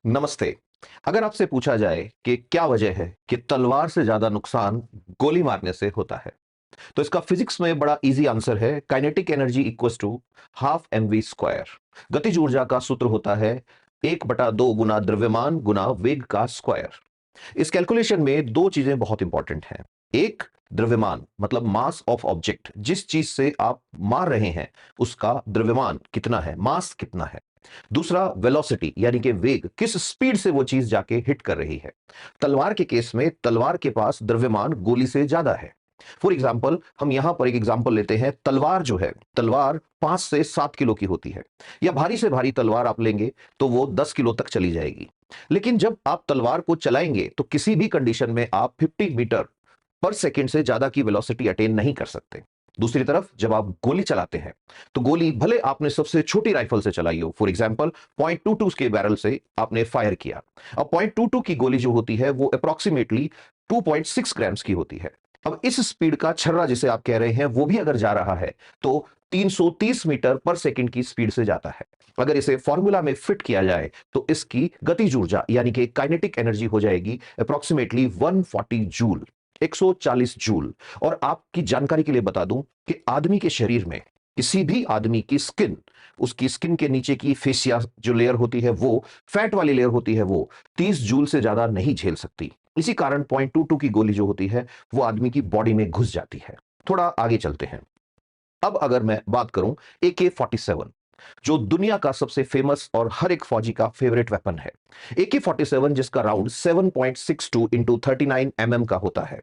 नमस्ते। अगर आपसे पूछा जाए कि क्या वजह है कि तलवार से ज्यादा नुकसान गोली मारने से होता है, तो इसका फिजिक्स में बड़ा इजी आंसर है। Kinetic energy equals to half m v square. गतिज ऊर्जा का सूत्र होता है 1/2 गुना द्रव्यमान गुना वेग का स्क्वायर। इस कैलकुलेशन में दो चीजें बहुत इंपॉर्टेंट हैं। एक, द्रव्यमान मतलब मास ऑफ ऑब्जेक्ट, जिस चीज से आप मार रहे हैं उसका द्रव्यमान कितना है, मास कितना है। दूसरा, वेलोसिटी यानी कि वेग, किस स्पीड से वो चीज जाके हिट कर रही है। तलवार के केस में तलवार के पास द्रव्यमान गोली से ज्यादा है। फॉर एग्जाम्पल, हम यहां पर एक एग्जाम्पल लेते हैं। तलवार जो है, तलवार 5 से 7 किलो की होती है, या भारी से भारी तलवार आप लेंगे तो वो 10 किलो तक चली जाएगी। लेकिन जब आप तलवार को चलाएंगे तो किसी भी कंडीशन में आप 50 मीटर पर सेकेंड से ज्यादा की वेलोसिटी अटेन नहीं कर सकते। दूसरी तरफ जब आप गोली चलाते हैं तो गोली भले आपने सबसे छोटी राइफल से चलाई हो, फॉर एग्जांपल 0.22 के बैरल से आपने फायर किया। अब 0.22 की गोली जो होती है वो अप्रोक्सीमेटली 2.6 ग्राम्स की होती है। अब इस स्पीड का छर्रा जिसे आप कह रहे हैं वो भी अगर जा रहा है तो 330 मीटर पर सेकंड की स्पीड से जाता है। अगर इसे फॉर्मूला में फिट किया जाए तो इसकी गतिज ऊर्जा यानी कि काइनेटिक एनर्जी हो जाएगी अप्रोक्सीमेटली 140 जूल, 140 जूल। और आपकी जानकारी के लिए बता दूं कि आदमी के शरीर में किसी भी आदमी की स्किन, उसकी स्किन के नीचे की फेसिया जो लेयर होती है, वो फैट वाली लेयर होती है, वो 30 जूल से ज्यादा नहीं झेल सकती। इसी कारण 0.22 की गोली जो होती है वो आदमी की बॉडी में घुस जाती है। थोड़ा आगे चलते हैं। अब अगर मैं बात करूं AK-47, जो दुनिया का सबसे फेमस और हर एक फौजी का फेवरेट वेपन है। AK-47 जिसका राउंड 7.62 इंटू 39 mm का होता है।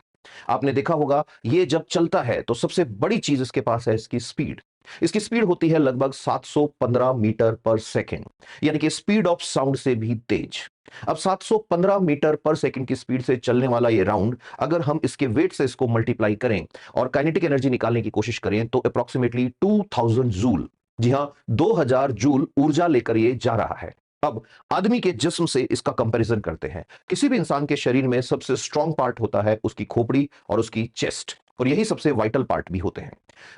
आपने देखा होगा ये जब चलता है तो सबसे बड़ी चीज इसके पास है इसकी स्पीड। इसकी स्पीड होती है लगभग 715 मीटर पर सेकंड, यानी कि स्पीड ऑफ साउंड से भी तेज। अब 715 मीटर पर सेकंड की स्पीड से चलने वाला ये राउंड अगर हम इसके वेट से इसको मल्टीप्लाई करें और काइनेटिक एनर्जी निकालने की कोशिश करें तो अप्रोक्सीमेटली 2000 जूल, जी हां, 2000 जूल ऊर्जा लेकर ये जा रहा है। अब आदमी के जिस्म से इसका कंपैरिजन करते हैं। किसी भी इंसान के शरीर में सबसे स्ट्रांग पार्ट होता है उसकी खोपड़ी और उसकी चेस्ट, और यही सबसे वाइटल पार्ट भी होते हैं।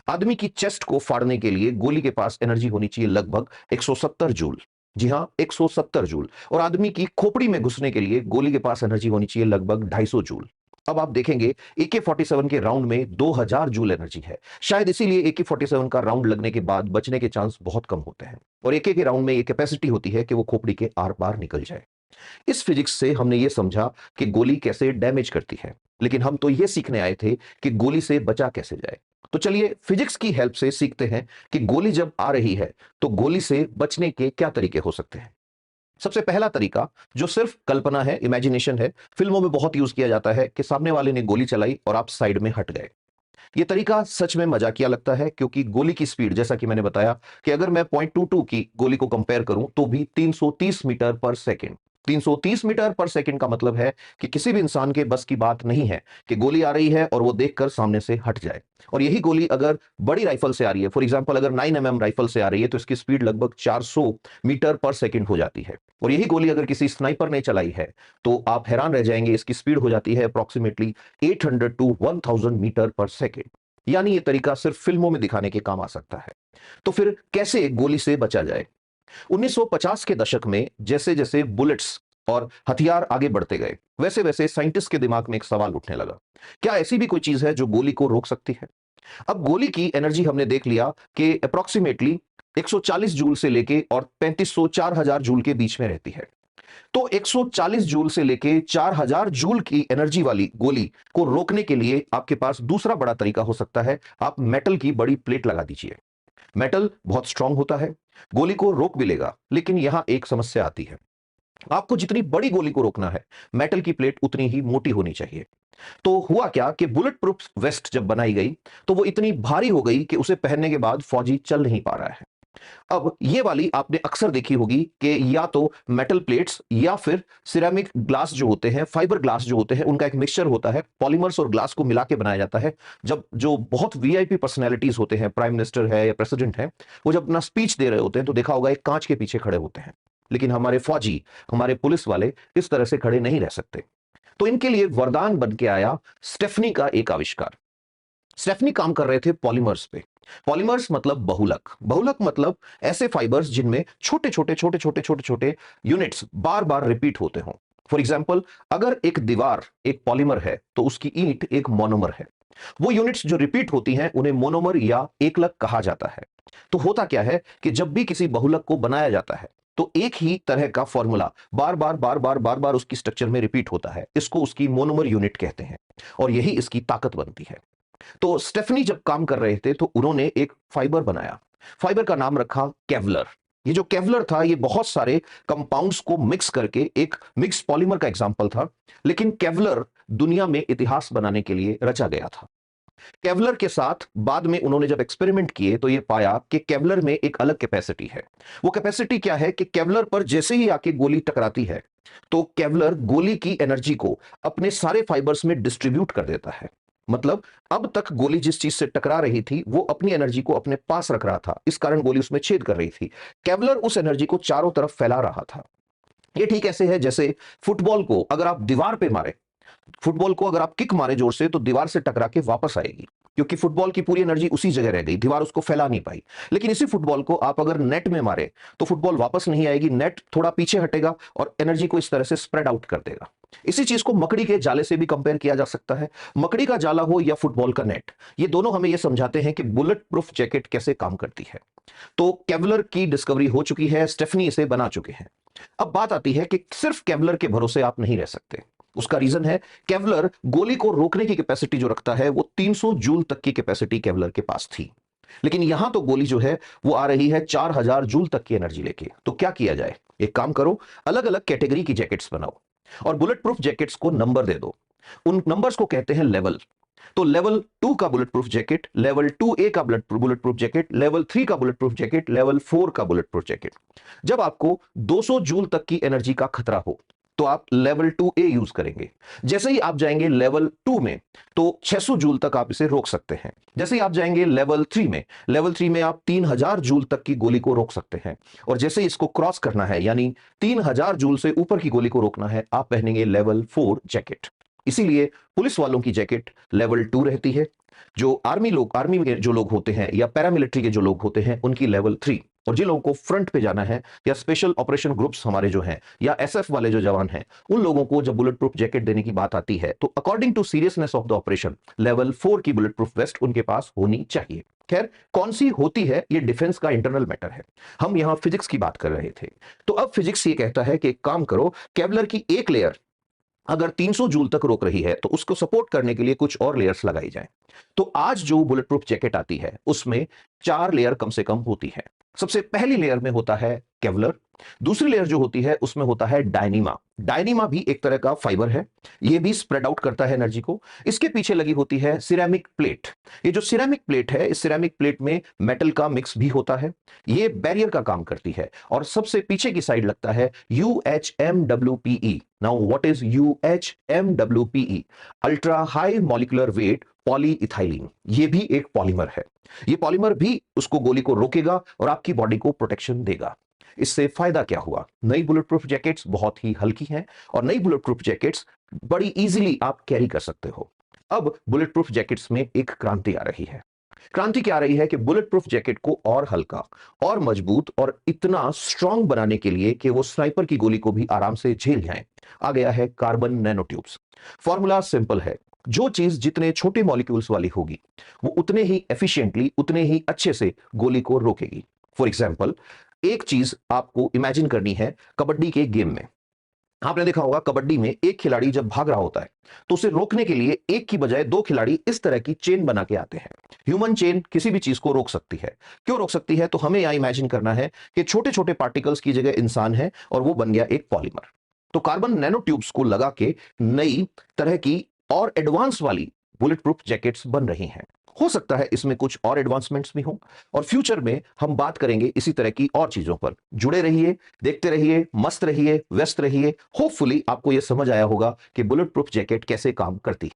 आदमी की चेस्ट को फाड़ने के लिए गोली के पास एनर्जी होनी चाहिए लगभग 170 जूल। जी हां, 170 जूल। और आदमी की खोपड़ी में घुसने के लिए गोली के पास एनर्जी होनी चाहिए लगभग 250 जूल। अब आप देखेंगे AK-47 के राउंड में 2000 जूल एनर्जी है। शायद इसीलिए AK-47 का राउंड लगने के बाद बचने के चांस बहुत कम होते हैं। और AK के राउंड में ये कैपेसिटी होती है कि वो खोपड़ी के आर पार निकल जाए। इस फिजिक्स से हमने ये समझा कि गोली कैसे डैमेज करती है, लेकिन हम तो ये सीखने आए थे कि गोली से बचा कैसे जाए। तो चलिए फिजिक्स की हेल्प से सीखते हैं कि गोली जब आ रही है तो गोली से बचने के क्या तरीके हो सकते हैं। सबसे पहला तरीका, जो सिर्फ कल्पना है, इमेजिनेशन है, फिल्मों में बहुत यूज किया जाता है कि सामने वाले ने गोली चलाई और आप साइड में हट गए। ये तरीका सच में मजाकिया लगता है क्योंकि गोली की स्पीड, जैसा कि मैंने बताया कि अगर मैं 0.22 की गोली को कंपेयर करूं तो भी 330 मीटर पर सेकंड। 330 मीटर पर सेकंड का मतलब है कि किसी भी इंसान के बस की बात नहीं है कि गोली आ रही है और वो देखकर सामने से हट जाए। और यही गोली अगर बड़ी राइफल से आ रही है, फॉर एग्जांपल अगर 9 mm राइफल से आ रही है तो इसकी स्पीड लगभग 400 मीटर पर सेकंड हो जाती है। और यही गोली अगर किसी स्नाइपर ने चलाई है तो आप हैरान रह जाएंगे, इसकी स्पीड हो जाती है अप्रोक्सीमेटली 800 टू 1000 मीटर पर सेकंड। यानी ये तरीका सिर्फ फिल्मों में दिखाने के काम आ सकता है। तो फिर कैसे गोली से बचा जाए? 1950 के दशक में जैसे जैसे बुलेट्स और हथियार आगे बढ़ते गए, वैसे वैसे साइंटिस्ट के दिमाग में एक सवाल उठने लगा, क्या ऐसी भी कोई चीज है जो गोली को रोक सकती है? अब गोली की एनर्जी हमने देख लिया कि अप्रोक्सीमेटली 140 जूल से लेके और 3500 4000 जूल के बीच में रहती है। तो 140 जूल से लेके 4000 जूल की एनर्जी वाली गोली को रोकने के लिए आपके पास दूसरा बड़ा तरीका हो सकता है। आप मेटल की बड़ी प्लेट लगा दीजिए। मेटल बहुत स्ट्रांग होता है, गोली को रोक भी लेगा, लेकिन यहां एक समस्या आती है। आपको जितनी बड़ी गोली को रोकना है, मेटल की प्लेट उतनी ही मोटी होनी चाहिए। तो हुआ क्या कि बुलेट प्रूफ वेस्ट जब बनाई गई तो वो इतनी भारी हो गई कि उसे पहनने के बाद फौजी चल नहीं पा रहा है। अब ये वाली आपने अक्सर देखी होगी कि या तो मेटल प्लेट्स या फिर सिरेमिक ग्लास जो होते हैं, फाइबर ग्लास जो होते हैं, उनका एक मिक्सचर होता है, पॉलीमर्स और ग्लास को मिला के बनाया जाता है। जब जो बहुत वीआईपी पर्सनैलिटीज होते हैं, प्राइम मिनिस्टर है या प्रेसिडेंट है, वो जब अपना स्पीच दे रहे होते हैं तो देखा होगा एक कांच के पीछे खड़े होते हैं। लेकिन हमारे फौजी, हमारे पुलिस वाले इस तरह से खड़े नहीं रह सकते। तो इनके लिए वरदान बन के आया स्टेफनी का एक आविष्कार। स्टेफनी काम कर रहे थे पॉलीमर्स पे। पॉलीमर्स मतलब बहुलक, बहुलक मतलब ऐसे फाइबर्स जिनमें छोटे छोटे छोटे छोटे छोटे छोटे यूनिट्स बार बार रिपीट होते हों। फॉर एग्जाम्पल, अगर एक दीवार एक पॉलीमर है तो उसकी ईंट एक मोनोमर है। वो यूनिट्स जो रिपीट होती हैं उन्हें मोनोमर या एकलक कहा जाता है। तो होता क्या है कि जब भी किसी बहुलक को बनाया जाता है तो एक ही तरह का फॉर्मूला बार बार बार बार बार बार उसकी स्ट्रक्चर में रिपीट होता है, इसको उसकी मोनोमर यूनिट कहते हैं और यही इसकी ताकत बनती है। तो स्टेफनी जब काम कर रहे थे तो उन्होंने एक फाइबर बनाया। फाइबर का नाम रखा केवलर। ये जो केवलर था ये बहुत सारे कंपाउंड्स को मिक्स करके एक मिक्स पॉलीमर का एग्जांपल था, लेकिन केवलर दुनिया में इतिहास बनाने के लिए रचा गया था। केवलर के साथ बाद में उन्होंने जब एक्सपेरिमेंट किए तो ये पाया कि केवलर में एक अलग कैपेसिटी है। वो कैपेसिटी क्या है कि केवलर पर जैसे ही आके गोली टकराती है तो केवलर गोली की एनर्जी को अपने सारे फाइबर्स में डिस्ट्रीब्यूट कर देता है। मतलब अब तक गोली जिस चीज से टकरा रही थी वो अपनी एनर्जी को अपने पास रख रहा था, इस कारण गोली उसमें छेद कर रही थी। केवलर उस एनर्जी को चारों तरफ फैला रहा था। ये ठीक ऐसे है जैसे फुटबॉल को अगर आप दीवार पे मारे, फुटबॉल को अगर आप किक मारे जोर से तो दीवार से टकरा के वापस आएगी, क्योंकि फुटबॉल की पूरी एनर्जी उसी जगह रह गई, दीवार उसको फैला नहीं पाई। लेकिन इसी फुटबॉल को आप अगर नेट में मारे तो फुटबॉल वापस नहीं आएगी, नेट थोड़ा पीछे हटेगा और एनर्जी को इस तरह से स्प्रेड आउट कर देगा। इसी चीज को मकड़ी के जाले से भी कंपेयर किया जा सकता है। मकड़ी का जाला हो या फुटबॉल का नेट, ये दोनों हमें यह समझाते हैं कि बुलेट प्रूफ जैकेट कैसे काम करती है। तो केवलर की डिस्कवरी हो चुकी है, स्टेफनी इसे बना चुके हैं। अब बात आती है कि सिर्फ केवलर के भरोसे आप नहीं रह सकते। उसका रीजन है केवलर गोली को रोकने की कैपेसिटी जो रखता है वो 300 जूल तक की कैपेसिटी केवलर के पास थी। लेकिन यहां तो गोली जो है वो आ रही है 4000 जूल तक की एनर्जी लेके। तो क्या किया जाए? एक काम करो, अलग अलग कैटेगरी की जैकेट्स बनाओ और बुलेट प्रूफ जैकेट्स को नंबर दे दो। उन नंबर्स को कहते हैं लेवल। तो लेवल 2 का bullet proof jacket, level 2A का बुलेट प्रूफ जैकेट, लेवल 3 का बुलेट प्रूफ जैकेट, लेवल 4 का बुलेट प्रूफ जैकेट। जब आपको 200 जूल तक की एनर्जी का खतरा हो तो आप लेवल 2A यूज करेंगे। जैसे ही आप जाएंगे लेवल 2 में तो 600 जूल तक आप इसे रोक सकते हैं। जैसे ही आप जाएंगे लेवल 3 में, लेवल 3 में आप 3000 जूल तक की गोली को रोक सकते हैं। और जैसे ही इसको क्रॉस करना है, यानी 3000 जूल से ऊपर की गोली को रोकना है, आप पहनेंगे लेवल 4 जैकेट। इसीलिए पुलिस वालों की जैकेट लेवल 2 रहती है। जो आर्मी के जो लोग होते हैं या पैरामिलिट्री के जो लोग होते हैं उनकी लेवल 3। और जिन लोगों को फ्रंट पे जाना है या स्पेशल ऑपरेशन ग्रुप्स हमारे जो हैं या एसएफ वाले जो जवान हैं, उन लोगों को जब बुलेट प्रूफ जैकेट देने की बात आती है तो according to seriousness of the operation level 4 की बुलेट प्रूफ वेस्ट उनके पास होनी चाहिए। खैर, कौन सी होती है ये डिफेंस का इंटरनल मैटर है, हम यहां फिजिक्स की बात कर रहे थे। तो अब फिजिक्स ये कहता है कि एक काम करो, केवलर की एक लेयर अगर 300 जूल तक रोक रही है तो उसको सपोर्ट करने के लिए कुछ और लेयर्स लगाई जाएं। तो आज जो बुलेट प्रूफ जैकेट आती है उसमें 4 लेयर कम से कम होती है। सबसे पहली लेयर में होता है केवलर। दूसरी लेयर जो होती है उसमें होता है डायनीमा। डायनीमा भी एक तरह का फाइबर है, ये भी स्प्रेड आउट करता है एनर्जी को। इसके पीछे लगी होती है सिरेमिक प्लेट। ये जो सिरेमिक प्लेट है, इस सिरेमिक प्लेट में मेटल का मिक्स भी होता है, ये बैरियर का काम करती है। और सबसे पीछे की साइड लगता है UHMWPE। Now what is UHMWPE? Ultra high molecular weight polyethylene. ये भी एक पॉलीमर है। ये पॉलीमर भी उसको गोली को रोकेगा और आपकी बॉडी को प्रोटेक्शन देगा। इससे फायदा क्या हुआ? नई बुलेट प्रूफ जैकेट्स बहुत ही हल्की हैं और नई बुलेट प्रूफ जैकेट्स बड़ी इजीली आप कैरी कर सकते हो। अब बुलेट प्रूफ जैकेट्स में एक क्रांति आ रही है। क्रांति क्या आ रही है कि बुलेट प्रूफ जैकेट को और हल्का और मजबूत और इतना स्ट्रांग बनाने के लिए कि वो स्नाइपर की गोली को भी आराम से झेल जाए, आ गया है carbon nano tubes. Formula simple है, जो चीज जितने छोटे मॉलिक्यूल्स वाली होगी वो उतने ही एफिशिएंटली, उतने ही अच्छे से गोली को रोकेगी। फॉर एग्जाम्पल, एक चीज आपको इमेजिन करनी है कबड्डी के गेम में। आपने देखा होगा कबड्डी में एक खिलाड़ी जब भाग रहा होता है तो उसे रोकने के लिए एक की बजाय 2 खिलाड़ी इस तरह की चेन बना के आते हैं। ह्यूमन चेन किसी भी चीज को रोक सकती है। क्यों रोक सकती है? तो हमें यहां इमेजिन करना है कि छोटे छोटे पार्टिकल्स की जगह इंसान है और वो बन गया एक पॉलीमर। तो कार्बन नैनो ट्यूब्स को लगा के नई तरह की और एडवांस वाली बुलेट प्रूफ जैकेट्स बन रही हैं। हो सकता है इसमें कुछ और एडवांसमेंट्स भी हों और फ्यूचर में हम बात करेंगे इसी तरह की और चीजों पर। जुड़े रहिए, देखते रहिए, मस्त रहिए, व्यस्त रहिए। होपफुली आपको यह समझ आया होगा कि बुलेट प्रूफ जैकेट कैसे काम करती है।